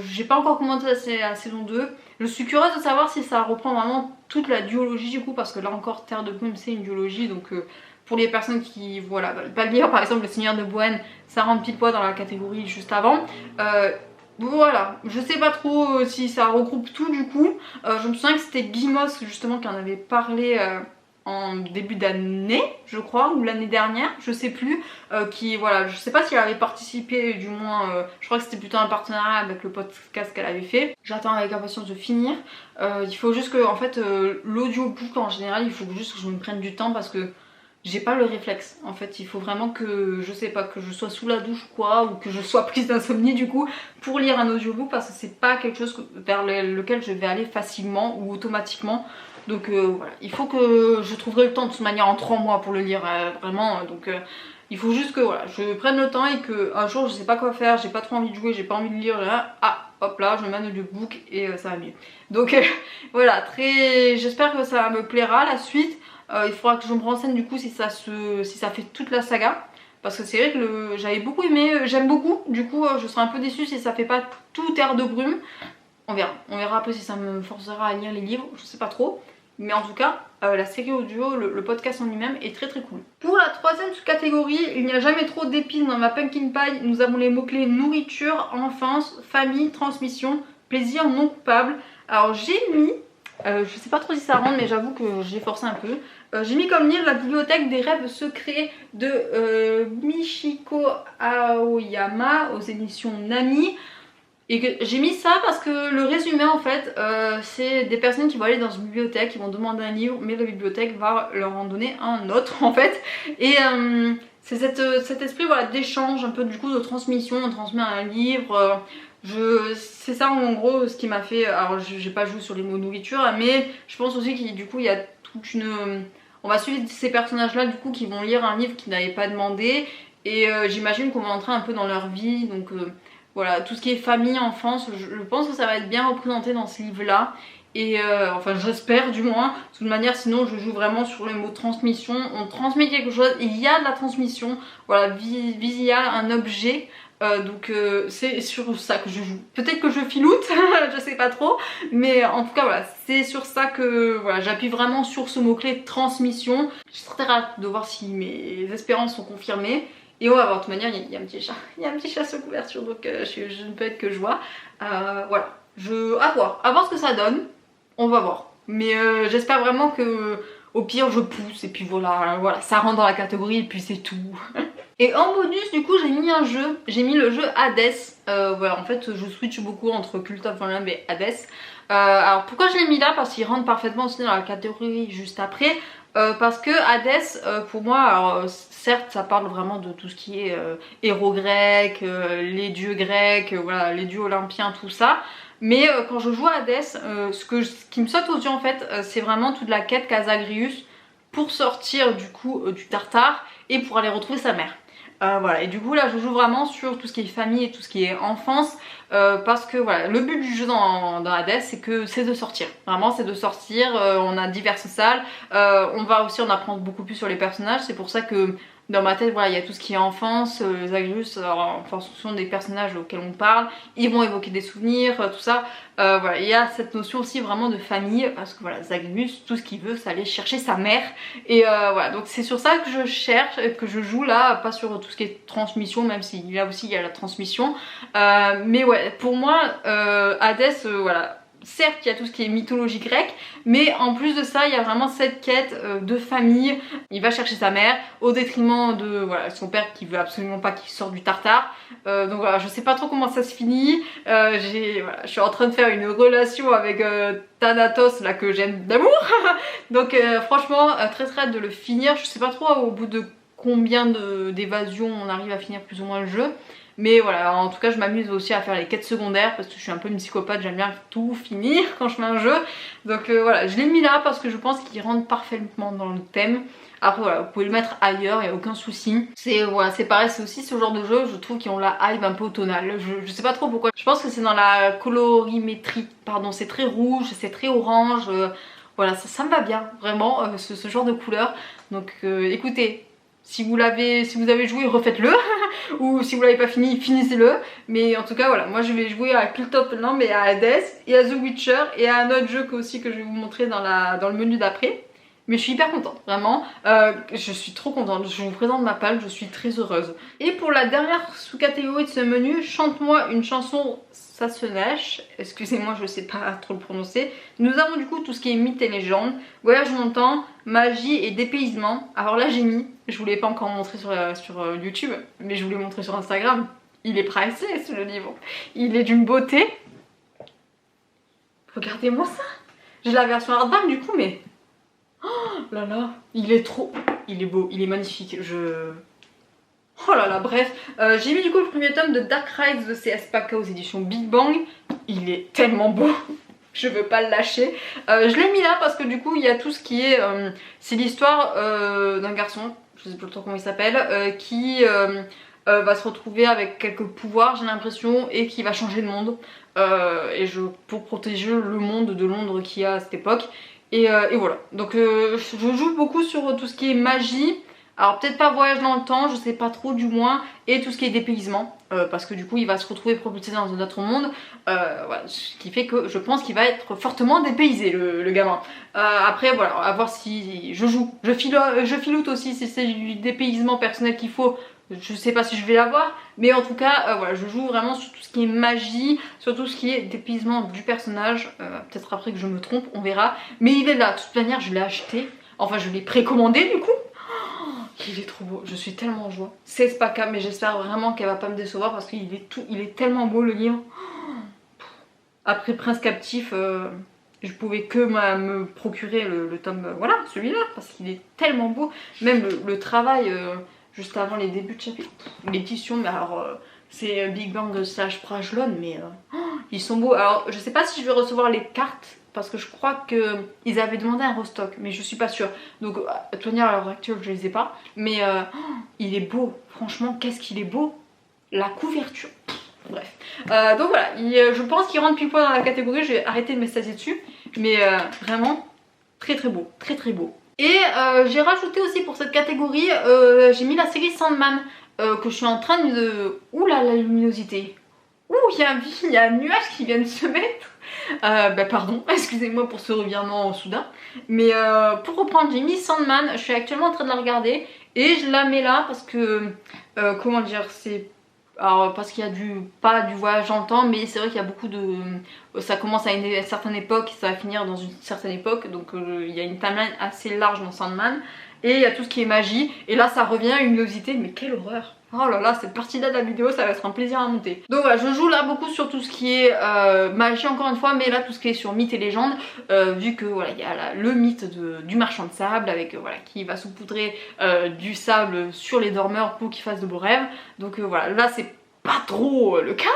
j'ai pas encore commenté la saison 2. Je suis curieuse de savoir si ça reprend vraiment toute la duologie du coup, parce que là encore Terre de brume c'est une duologie, donc pour les personnes qui voilà, veulent pas le lire, par exemple Le Seigneur de Bohème, ça rentre pile poil dans la catégorie juste avant. Voilà, je sais pas trop si ça regroupe tout du coup. Je me souviens que c'était Guimos justement qui en avait parlé en début d'année je crois, ou l'année dernière, je sais plus, qui voilà, je sais pas si elle avait participé, du moins je crois que c'était plutôt un partenariat avec le podcast qu'elle avait fait. J'attends avec impatience de finir. Il faut juste que en fait l'audiobook en général, il faut juste que je me prenne du temps, parce que j'ai pas le réflexe en fait. Il faut vraiment que, je sais pas, que je sois sous la douche ou quoi, ou que je sois prise d'insomnie du coup pour lire un audiobook, parce que c'est pas quelque chose vers lequel je vais aller facilement ou automatiquement. Donc voilà, il faut que je trouverai le temps de toute manière en 3 mois pour le lire vraiment, donc il faut juste que voilà, je prenne le temps, et que un jour je sais pas quoi faire, j'ai pas trop envie de jouer, j'ai pas envie de lire, là, ah hop là je mets un audiobook et ça va mieux. Donc voilà, j'espère que ça me plaira la suite. Il faudra que je me renseigne du coup si ça fait toute la saga, parce que c'est vrai que j'avais beaucoup aimé, j'aime beaucoup, du coup je serais un peu déçue si ça fait pas tout Terre de brume. On verra après si ça me forcera à lire les livres, je sais pas trop. Mais en tout cas, la série audio, le podcast en lui-même est très très cool. Pour la troisième sous-catégorie, il n'y a jamais trop d'épines dans ma pumpkin pie. Nous avons les mots-clés nourriture, enfance, famille, transmission, plaisir non coupable. Alors j'ai mis, je sais pas trop si ça rentre, mais j'avoue que j'ai forcé un peu. J'ai mis comme livre La bibliothèque des rêves secrets de Michiko Aoyama aux éditions Nami. Et j'ai mis ça parce que le résumé en fait, c'est des personnes qui vont aller dans une bibliothèque, qui vont demander un livre, mais la bibliothèque va leur en donner un autre en fait. Et c'est cet esprit voilà, d'échange, un peu du coup de transmission, on transmet un livre. C'est ça en gros ce qui m'a fait, alors j'ai pas joué sur les mots nourriture, mais je pense aussi qu'il du coup il y a toute une... On va suivre ces personnages là du coup qui vont lire un livre qu'ils n'avaient pas demandé et j'imagine qu'on va entrer un peu dans leur vie, donc voilà, tout ce qui est famille, enfance, je pense que ça va être bien représenté dans ce livre là. Et enfin j'espère du moins, de toute manière sinon je joue vraiment sur le mot transmission, on transmet quelque chose, il y a de la transmission, voilà, via un objet. Donc c'est sur ça que je joue. Peut-être que je filoute, je sais pas trop, mais en tout cas voilà, c'est sur ça que voilà, j'appuie vraiment sur ce mot-clé transmission. J'ai très hâte de voir si mes espérances sont confirmées. Et on va voir, de toute manière, il y a un petit chat, il y a un petit chat sur couverture, donc je ne peux être que joie. Voilà, à voir ce que ça donne, on va voir. Mais j'espère vraiment que au pire je pousse et puis voilà, ça rentre dans la catégorie et puis c'est tout. Et en bonus du coup j'ai mis un jeu, j'ai mis le jeu Hades. Voilà, en fait je switch beaucoup entre Cult of Lamb et Hades. Alors pourquoi je l'ai mis là? Parce qu'il rentre parfaitement aussi dans la catégorie juste après. Parce que Hades pour moi, alors certes ça parle vraiment de tout ce qui est héros grecs, les dieux grecs, voilà, les dieux olympiens, tout ça. Mais quand je joue à Hades, ce qui me saute aux yeux en fait, c'est vraiment toute la quête qu'a Zagreus pour sortir du coup du Tartare et pour aller retrouver sa mère. Voilà, et du coup là je joue vraiment sur tout ce qui est famille et tout ce qui est enfance parce que voilà, le but du jeu dans Hades c'est de sortir, vraiment c'est de sortir, on a diverses salles, on va aussi en apprendre beaucoup plus sur les personnages, c'est pour ça que dans ma tête voilà, il y a tout ce qui est enfance, Zagreus, en fonction des personnages auxquels on parle, ils vont évoquer des souvenirs, tout ça, voilà, il y a cette notion aussi vraiment de famille parce que voilà, Zagreus, tout ce qu'il veut c'est aller chercher sa mère et voilà, donc c'est sur ça que je cherche, que je joue là, pas sur tout ce qui est transmission, même si là aussi il y a la transmission, mais ouais, pour moi Hades, voilà, certes il y a tout ce qui est mythologie grecque, mais en plus de ça il y a vraiment cette quête de famille. Il va chercher sa mère au détriment de voilà, son père qui veut absolument pas qu'il sorte du Tartare, donc voilà, je sais pas trop comment ça se finit. Voilà, je suis en train de faire une relation avec Thanatos là que j'aime d'amour donc franchement très hâte de le finir. Je sais pas trop au bout de combien d'évasions on arrive à finir plus ou moins le jeu, mais voilà, en tout cas je m'amuse aussi à faire les quêtes secondaires parce que je suis un peu une psychopathe, j'aime bien tout finir quand je fais un jeu. Donc voilà, je l'ai mis là parce que je pense qu'il rentre parfaitement dans le thème. Après voilà, vous pouvez le mettre ailleurs, il n'y a aucun souci. C'est voilà, c'est pareil, c'est aussi ce genre de jeu, je trouve qu'ils ont la hype un peu automnale. Je sais pas trop pourquoi. Je pense que c'est dans la colorimétrie, pardon, c'est très rouge, c'est très orange. Voilà, ça me va bien, vraiment, ce genre de couleur. Donc écoutez, si vous avez joué, refaites-le. Ou si vous l'avez pas fini, finissez-le. Mais en tout cas voilà, moi je vais jouer à Cult of Lamb et à Hades et à The Witcher et à un autre jeu aussi que je vais vous montrer dans le menu d'après. Mais je suis hyper contente, vraiment, je suis trop contente, je vous présente ma palle, je suis très heureuse. Et pour la dernière sous-catégorie de ce menu, chante-moi une chanson Sassenach, excusez-moi je sais pas trop le prononcer. Nous avons du coup tout ce qui est mythes et légendes, voyage dans le temps, magie et dépaysement. Alors là j'ai mis, je vous l'ai pas encore montré sur YouTube, mais je vous l'ai montré sur Instagram. Il est priceless le livre, il est d'une beauté. Regardez-moi ça, j'ai la version hardback du coup mais... Oh là là, il est beau, il est magnifique, oh là là, bref. J'ai mis du coup le premier tome de Dark Rides de CS Paka aux éditions Big Bang. Il est tellement beau, je veux pas le lâcher. Je l'ai mis là parce que du coup il y a tout ce qui est... c'est l'histoire d'un garçon, je sais pas trop comment il s'appelle, qui va se retrouver avec quelques pouvoirs j'ai l'impression et qui va changer de monde. Pour protéger le monde de Londres qu'il y a à cette époque. Et voilà, donc je joue beaucoup sur tout ce qui est magie, alors peut-être pas voyage dans le temps, je sais pas trop du moins, et tout ce qui est dépaysement, parce que du coup il va se retrouver propulsé dans un autre monde, voilà, ce qui fait que je pense qu'il va être fortement dépaysé le gamin. Après voilà, à voir si je joue, je filoute aussi si c'est du dépaysement personnel qu'il faut. Je sais pas si je vais l'avoir, mais en tout cas voilà, je joue vraiment sur tout ce qui est magie, sur tout ce qui est dépaysement du personnage. Peut-être après que je me trompe, on verra. Mais il est là, de toute manière je l'ai acheté, enfin je l'ai précommandé du coup. Oh, il est trop beau, je suis tellement en joie. C'est Spaka, mais j'espère vraiment qu'elle va pas me décevoir parce qu'il est tellement beau le livre. Après Prince Captif, je pouvais que me procurer le tome, voilà, celui-là, parce qu'il est tellement beau. Même le travail... juste avant les débuts de chapitre. L'édition, mais alors c'est Big Bang slash Brajlon, mais ils sont beaux. Alors je sais pas si je vais recevoir les cartes parce que je crois qu'ils avaient demandé un restock, mais je suis pas sûre. Donc à toute manière à l'heure actuelle je les ai pas, mais il est beau, franchement qu'est-ce qu'il est beau. La couverture, bref. Donc voilà, je pense qu'il rentre pile poil dans la catégorie, je vais arrêter de m'extasier dessus, mais vraiment très très beau, très très beau. Et j'ai rajouté aussi pour cette catégorie, j'ai mis la série Sandman, que je suis en train de... Ouh là, la luminosité. Ouh, il y a un nuage qui vient de se mettre. Bah pardon, excusez-moi pour ce revirement soudain. Mais pour reprendre, j'ai mis Sandman, je suis actuellement en train de la regarder. Et je la mets là parce que, comment dire, c'est... Alors parce qu'il y a pas du voyage dans le temps, mais c'est vrai qu'il y a beaucoup de... Ça commence à une certaine époque et ça va finir dans une certaine époque. Donc il y a une timeline assez large dans Sandman. Et il y a tout ce qui est magie. Et là ça revient à une luminosité, mais quelle horreur! Oh là là, cette partie là de la vidéo ça va être un plaisir à monter. Donc voilà, je joue là beaucoup sur tout ce qui est magie encore une fois, mais là tout ce qui est sur mythes et légendes, vu que voilà, il y a le mythe du marchand de sable avec voilà, qui va saupoudrer du sable sur les dormeurs pour qu'ils fassent de beaux rêves. Donc voilà, là c'est pas trop le cas,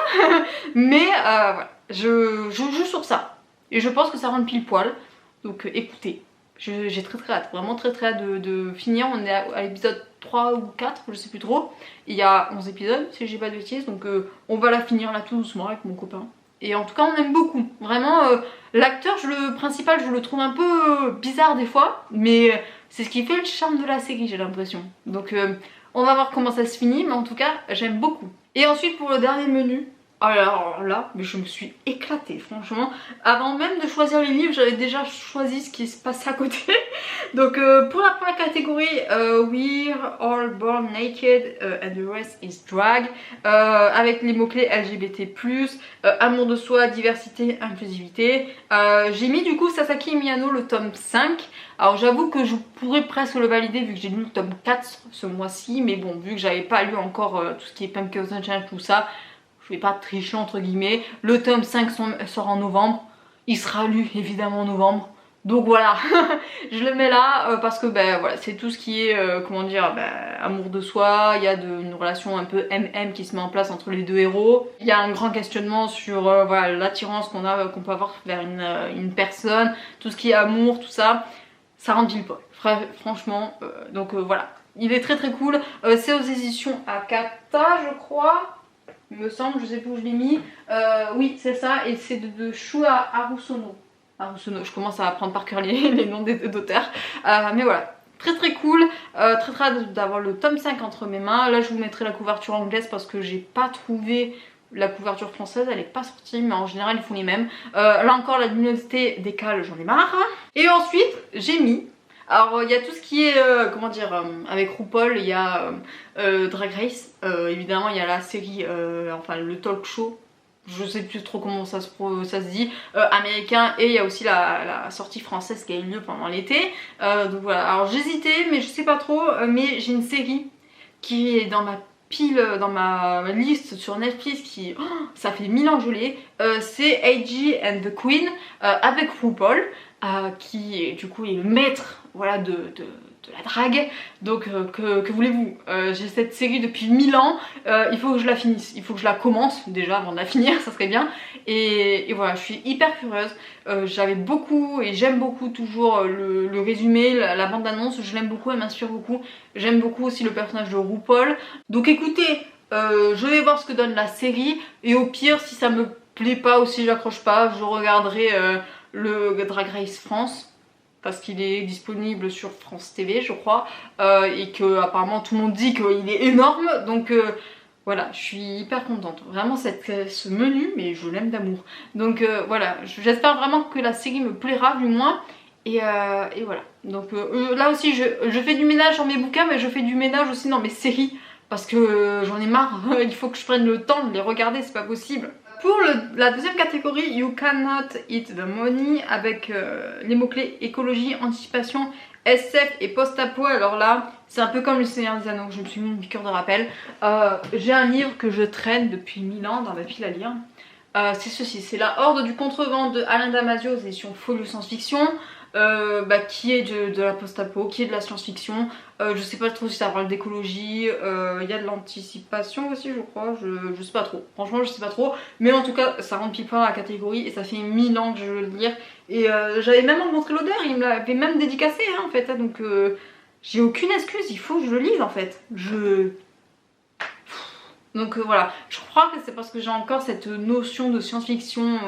mais voilà, je joue sur ça. Et je pense que ça rentre pile poil, donc écoutez. J'ai très hâte, vraiment très hâte de finir. On est à l'épisode 3 ou 4, je sais plus trop. Il y a 11 épisodes si j'ai pas de bêtises, donc on va la finir là tout doucement avec mon copain. Et en tout cas on aime beaucoup, vraiment l'acteur principal je le trouve un peu bizarre des fois, mais c'est ce qui fait le charme de la série j'ai l'impression. Donc on va voir comment ça se finit, mais en tout cas j'aime beaucoup. Et ensuite pour le dernier menu, alors là, mais je me suis éclatée franchement. Avant même de choisir les livres, j'avais déjà choisi ce qui se passait à côté. Donc pour la première catégorie, We're all born naked and the rest is drag. Avec les mots-clés LGBT+, amour de soi, diversité, inclusivité. J'ai mis du coup Sasaki Miyano le tome 5. Alors j'avoue que je pourrais presque le valider vu que j'ai lu le tome 4 ce mois-ci. Mais bon, vu que j'avais pas lu encore tout ce qui est Pumpkin Sunshine, tout ça, je vais pas tricher entre guillemets. Le tome 5 sort en novembre. Il sera lu évidemment en novembre. Donc voilà, je le mets là parce que ben voilà, c'est tout ce qui est comment dire, amour de soi. Il y a une relation un peu MM qui se met en place entre les deux héros. Il y a un grand questionnement sur voilà, l'attirance qu'on peut avoir vers une personne, tout ce qui est amour, tout ça. Ça rend pile poil, franchement. Donc voilà, il est très très cool. C'est aux éditions Akata je crois. Il me semble, je sais plus où je l'ai mis. Oui, c'est ça, et c'est de Shua Harusono. Harusono, je commence à apprendre par cœur les noms d'auteurs. Mais voilà, très très cool. Très hâte d'avoir le tome 5 entre mes mains. Là, je vous mettrai la couverture anglaise parce que j'ai pas trouvé la couverture française, elle est pas sortie, mais en général, ils font les mêmes. Là encore, la luminosité décale, j'en ai marre. Et ensuite, j'ai mis... Alors il y a tout ce qui est, comment dire, avec RuPaul, il y a Drag Race, évidemment il y a la série, enfin le talk show, je sais plus trop comment ça se dit, américain, et il y a aussi la sortie française qui a eu lieu pendant l'été. Donc voilà, alors j'hésitais mais je sais pas trop, mais j'ai une série qui est dans ma pile, dans ma liste sur Netflix qui, ça fait 1000 ans que je l'ai, c'est AG and the Queen avec RuPaul. Qui du coup est le maître voilà, de la drague. Donc que voulez-vous, j'ai cette série depuis 1000 ans, il faut que je la finisse, il faut que je la commence déjà avant de la finir, ça serait bien. Et voilà, je suis hyper curieuse. J'avais beaucoup et j'aime beaucoup toujours le résumé, la bande-annonce, je l'aime beaucoup, elle m'inspire beaucoup. J'aime beaucoup aussi le personnage de RuPaul. Donc écoutez, je vais voir ce que donne la série et au pire si ça me plaît pas ou si j'accroche pas, je regarderai le Drag Race France parce qu'il est disponible sur France TV je crois, et que apparemment tout le monde dit qu'il est énorme, donc voilà, je suis hyper contente, vraiment ce menu, mais je l'aime d'amour. Donc voilà, j'espère vraiment que la série me plaira du moins, et voilà. Donc là aussi je fais du ménage dans mes bouquins, mais je fais du ménage aussi dans mes séries parce que j'en ai marre. Il faut que je prenne le temps de les regarder, c'est pas possible. Pour la deuxième catégorie, You Cannot Eat the Money, avec les mots-clés écologie, anticipation, SF et post-apo. Alors là, c'est un peu comme le Seigneur des Anneaux, je me suis mis une piqûre de rappel. J'ai un livre que je traîne depuis 1000 ans dans ma pile à lire. C'est ceci, c'est La Horde du Contrevent de Alain Damasio aux éditions Folio Science Fiction. qui est de la post-apo, qui est de la science-fiction. Je sais pas trop si ça parle d'écologie, il y a de l'anticipation aussi je crois, je sais pas trop, franchement je sais pas trop, mais en tout cas ça rentre pile poil dans la catégorie et ça fait 1000 ans que je veux le lire et j'avais même rencontré l'auteur, il me l'avait même dédicacé en fait, hein, donc j'ai aucune excuse, il faut que je le lise en fait, donc voilà, je crois que c'est parce que j'ai encore cette notion de science-fiction,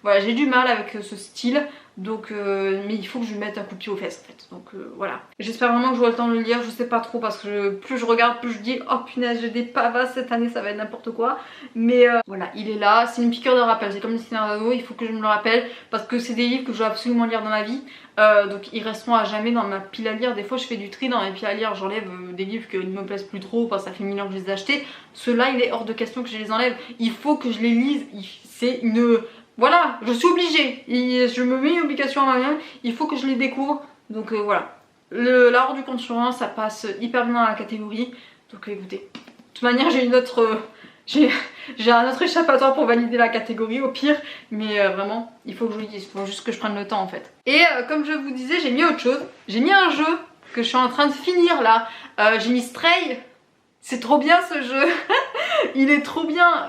voilà, j'ai du mal avec ce style, donc mais il faut que je lui mette un coup de pied aux fesses en fait, donc voilà. J'espère vraiment que j'aurai le temps de le lire, je sais pas trop parce que plus je regarde, plus je dis oh punaise j'ai des pavas cette année, ça va être n'importe quoi, mais voilà, il est là, c'est une piqûre de rappel, c'est comme le scénario, il faut que je me le rappelle parce que c'est des livres que je dois absolument lire dans ma vie. Donc ils resteront à jamais dans ma pile à lire. Des fois je fais du tri dans mes piles à lire, j'enlève des livres qui ne me plaisent plus trop parce que ça fait 1000 ans que je les ai achetés. Ceux-là il est hors de question que je les enlève, il faut que je les lise, c'est une... Voilà, je suis obligée, je me mets une obligation à moi-même, il faut que je les découvre. Donc voilà, la hors du compte sur un ça passe hyper bien dans la catégorie. Donc écoutez, de toute manière j'ai une autre... J'ai un autre échappatoire pour valider la catégorie au pire, mais vraiment il faut que je le dise, il faut juste que je prenne le temps en fait. Et comme je vous disais, j'ai mis autre chose, j'ai mis un jeu que je suis en train de finir là, j'ai mis Stray, c'est trop bien ce jeu, il est trop bien,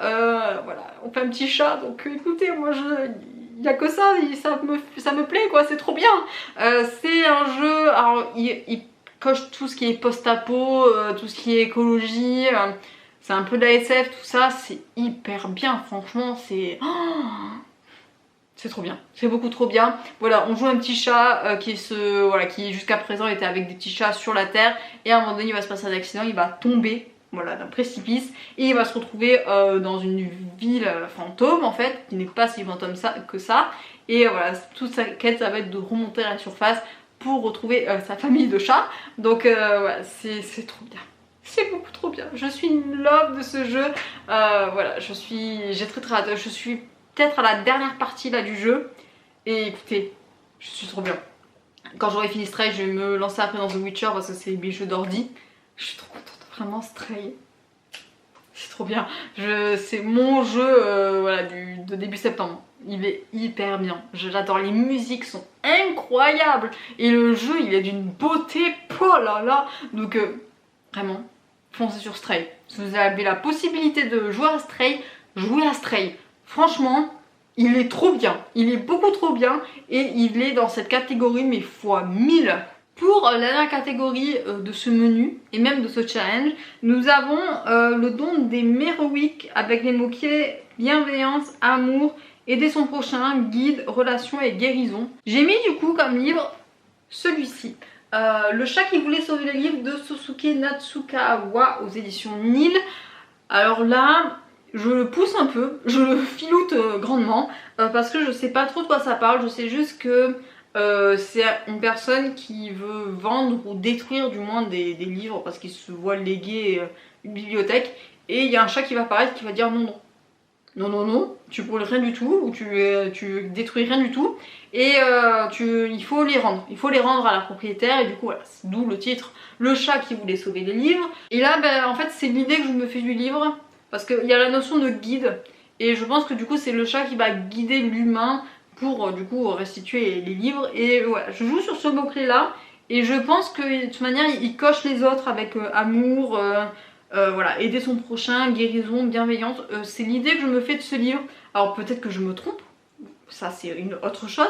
voilà, on fait un petit chat donc écoutez, moi il n'y a que ça, ça me plaît quoi, c'est trop bien. C'est un jeu, alors il coche tout ce qui est post-apo, tout ce qui est écologie. C'est un peu de la SF, tout ça, c'est hyper bien, franchement, c'est... Oh, c'est trop bien, c'est beaucoup trop bien. Voilà, on joue un petit chat qui jusqu'à présent était avec des petits chats sur la terre, et à un moment donné il va se passer un accident, il va tomber, voilà, d'un précipice, et il va se retrouver dans une ville fantôme en fait, qui n'est pas si fantôme que ça, et voilà, toute sa quête ça va être de remonter à la surface pour retrouver sa famille de chats, donc voilà, c'est trop bien. C'est beaucoup trop bien, je suis une love de ce jeu, voilà, j'ai très hâte, je suis peut-être à la dernière partie là du jeu, et écoutez, je suis trop bien. Quand j'aurai fini Stray, je vais me lancer après dans The Witcher parce que c'est mes jeux d'ordi, je suis trop contente, vraiment Stray, c'est trop bien, c'est mon jeu voilà, de début septembre, il est hyper bien, j'adore, les musiques sont incroyables, et le jeu il est d'une beauté, oh là là, donc vraiment, foncez sur Stray. Si vous avez la possibilité de jouer à Stray, jouez à Stray. Franchement, il est trop bien. Il est beaucoup trop bien et il est dans cette catégorie mais fois 1000. Pour la dernière catégorie de ce menu et même de ce challenge, nous avons le don des Merowick avec les mots-clés bienveillance, amour, aider son prochain, guide, relation et guérison. J'ai mis du coup comme livre celui-ci. Le chat qui voulait sauver les livres de Sosuke Natsukawa aux éditions Nil. Alors là, je le pousse un peu, je le filoute grandement parce que je sais pas trop de quoi ça parle, je sais juste que c'est une personne qui veut vendre ou détruire du moins des livres parce qu'il se voit léguer une bibliothèque, et il y a un chat qui va apparaître qui va dire non non. Non, non, non, tu brûles rien du tout, ou tu détruis rien du tout, et il faut les rendre à la propriétaire, et du coup voilà, d'où le titre, le chat qui voulait sauver les livres. Et là ben, en fait c'est l'idée que je me fais du livre, parce qu'il y a la notion de guide, et je pense que du coup c'est le chat qui va guider l'humain pour du coup restituer les livres, et voilà, je joue sur ce mot-clé là, et je pense que de toute manière il coche les autres avec amour, voilà, aider son prochain, guérison, bienveillance, c'est l'idée que je me fais de ce livre. Alors peut-être que je me trompe, ça c'est une autre chose,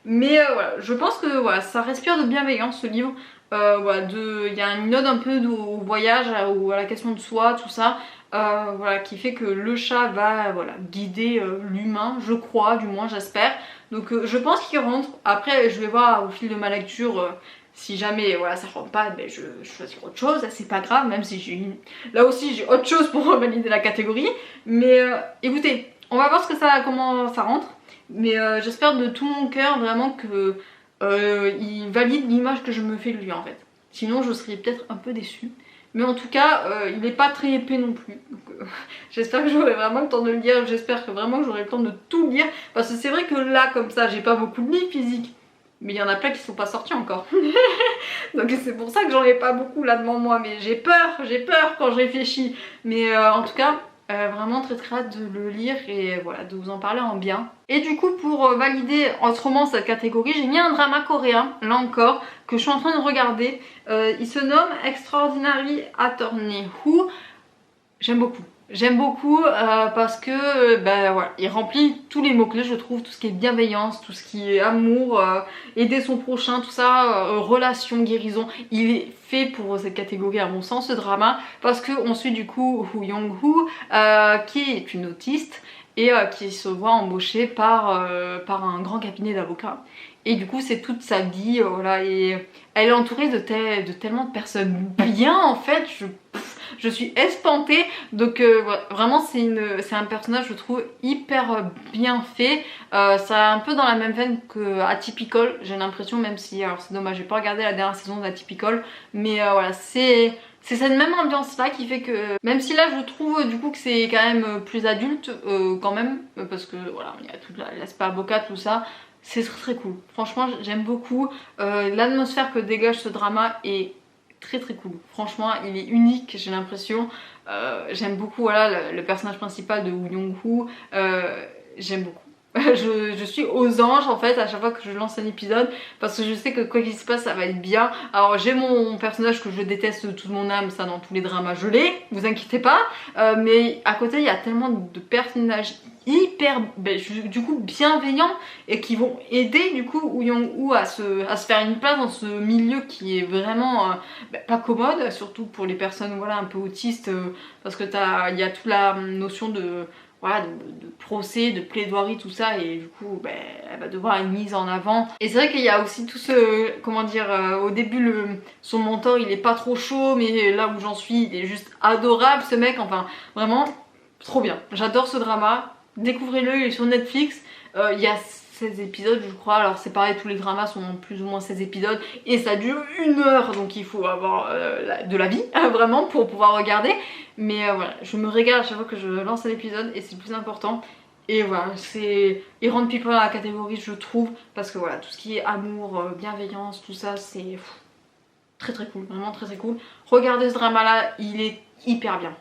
mais voilà, je pense que voilà, ça respire de bienveillance ce livre. Voilà, il y a une ode un peu au voyage, ou à la question de soi, tout ça, voilà, qui fait que le chat va voilà, guider l'humain, je crois, du moins j'espère. Donc je pense qu'il rentre. Après je vais voir au fil de ma lecture. Si jamais voilà, ça rentre pas, ben je choisis autre chose, c'est pas grave, même si là aussi j'ai autre chose pour valider la catégorie. Mais écoutez, on va voir comment ça rentre. Mais j'espère de tout mon cœur vraiment que il valide l'image que je me fais de lui en fait. Sinon je serais peut-être un peu déçue. Mais en tout cas, il n'est pas très épais non plus. J'espère que j'aurai vraiment le temps de le lire, j'espère que vraiment que j'aurai le temps de tout lire. Parce que c'est vrai que là, comme ça, j'ai pas beaucoup de livres physiques. Mais il y en a plein qui sont pas sortis encore. Donc c'est pour ça que j'en ai pas beaucoup là devant moi. Mais j'ai peur quand je réfléchis. Mais en tout cas, Vraiment très très hâte de le lire et voilà, de vous en parler en bien. Et du coup, pour valider autrement cette catégorie, j'ai mis un drama coréen, là encore, que je suis en train de regarder. Il se nomme Extraordinary Attorney Who. J'aime beaucoup. J'aime beaucoup parce que voilà, il remplit tous les mots-clés, je trouve, tout ce qui est bienveillance, tout ce qui est amour, aider son prochain, tout ça, relation, guérison. Il est fait pour cette catégorie à mon sens, ce drama, parce qu'on suit du coup Woo Young-woo, qui est une autiste et qui se voit embauchée par un grand cabinet d'avocats. Et du coup c'est toute sa vie, voilà, et elle est entourée de tellement de personnes bien en fait, je suis espantée, donc vraiment c'est un personnage je trouve hyper bien fait. Ça un peu dans la même veine que Atypical, j'ai l'impression, même si, alors c'est dommage, j'ai pas regardé la dernière saison d'Atypical, mais voilà, c'est cette même ambiance là qui fait que, même si là je trouve du coup que c'est quand même plus adulte quand même, parce que voilà, il y a tout l'aspect avocat, tout ça. C'est très cool, franchement j'aime beaucoup. L'atmosphère que dégage ce drama est très très cool, franchement il est unique, j'ai l'impression. J'aime beaucoup voilà, le personnage principal de Woo Young-woo, j'aime beaucoup. Je suis aux anges en fait à chaque fois que je lance un épisode, parce que je sais que quoi qu'il se passe ça va être bien. Alors j'ai mon personnage que je déteste de toute mon âme, ça dans tous les dramas je l'ai, vous inquiétez pas, mais à côté il y a tellement de personnages hyper du coup bienveillants et qui vont aider du coup Woo Young-woo à se faire une place dans ce milieu qui est vraiment pas commode, surtout pour les personnes voilà un peu autistes, parce que il y a toute la notion de voilà, de procès, de plaidoirie, tout ça, et du coup elle va devoir être mise en avant. Et c'est vrai qu'il y a aussi tout ce, comment dire, au début son mentor il est pas trop chaud, mais là où j'en suis il est juste adorable ce mec, enfin vraiment trop bien. J'adore ce drama, découvrez-le, il est sur Netflix, il y a 16 épisodes je crois, alors c'est pareil, tous les dramas sont plus ou moins 16 épisodes et ça dure 1 heure, donc il faut avoir de la vie vraiment pour pouvoir regarder. Mais voilà, je me régale à chaque fois que je lance un épisode et c'est le plus important. Et voilà, il rentre pile poil dans la catégorie je trouve, parce que voilà, tout ce qui est amour, bienveillance, tout ça c'est très très cool, vraiment très très cool. Regardez ce drama là, il est hyper bien.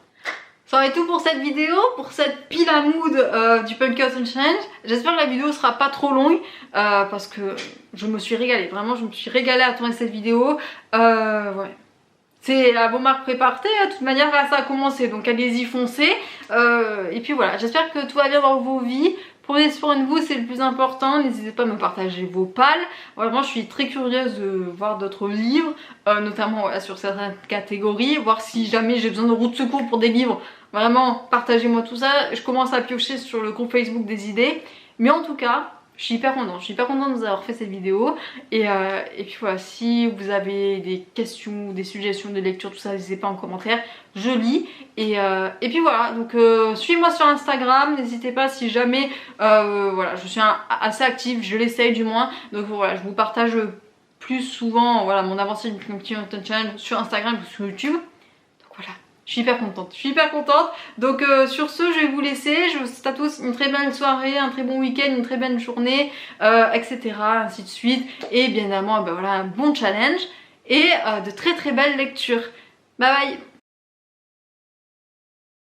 Ça va être tout pour cette vidéo, pour cette pile à mood du Pumpkin Autumn Challenge. J'espère que la vidéo sera pas trop longue parce que je me suis régalée, vraiment je me suis régalée à tourner cette vidéo. Ouais. C'est à vos marques préparées, de toute manière là ça a commencé, donc allez-y foncez. Et puis voilà, j'espère que tout va bien dans vos vies. Prenez soin de vous, c'est le plus important. N'hésitez pas à me partager vos pales. Vraiment je suis très curieuse de voir d'autres livres, notamment voilà, sur certaines catégories, voir si jamais j'ai besoin de roue de secours pour des livres. Vraiment partagez-moi tout ça. Je commence à piocher sur le groupe Facebook des idées. Mais en tout cas, je suis hyper contente de vous avoir fait cette vidéo. Et puis voilà, si vous avez des questions, des suggestions de lecture, tout ça, n'hésitez pas en commentaire, je lis. Et puis voilà, donc suivez-moi sur Instagram, n'hésitez pas si jamais, voilà, je suis assez active, je l'essaye du moins. Donc voilà, je vous partage plus souvent voilà, mon avancée du Pumpkin Autumn Challenge sur Instagram ou sur YouTube. Donc voilà. Je suis hyper contente, donc sur ce je vais vous laisser, je vous souhaite à tous une très belle soirée, un très bon week-end, une très belle journée, etc, ainsi de suite, et bien évidemment voilà, un bon challenge et de très très belles lectures. Bye bye.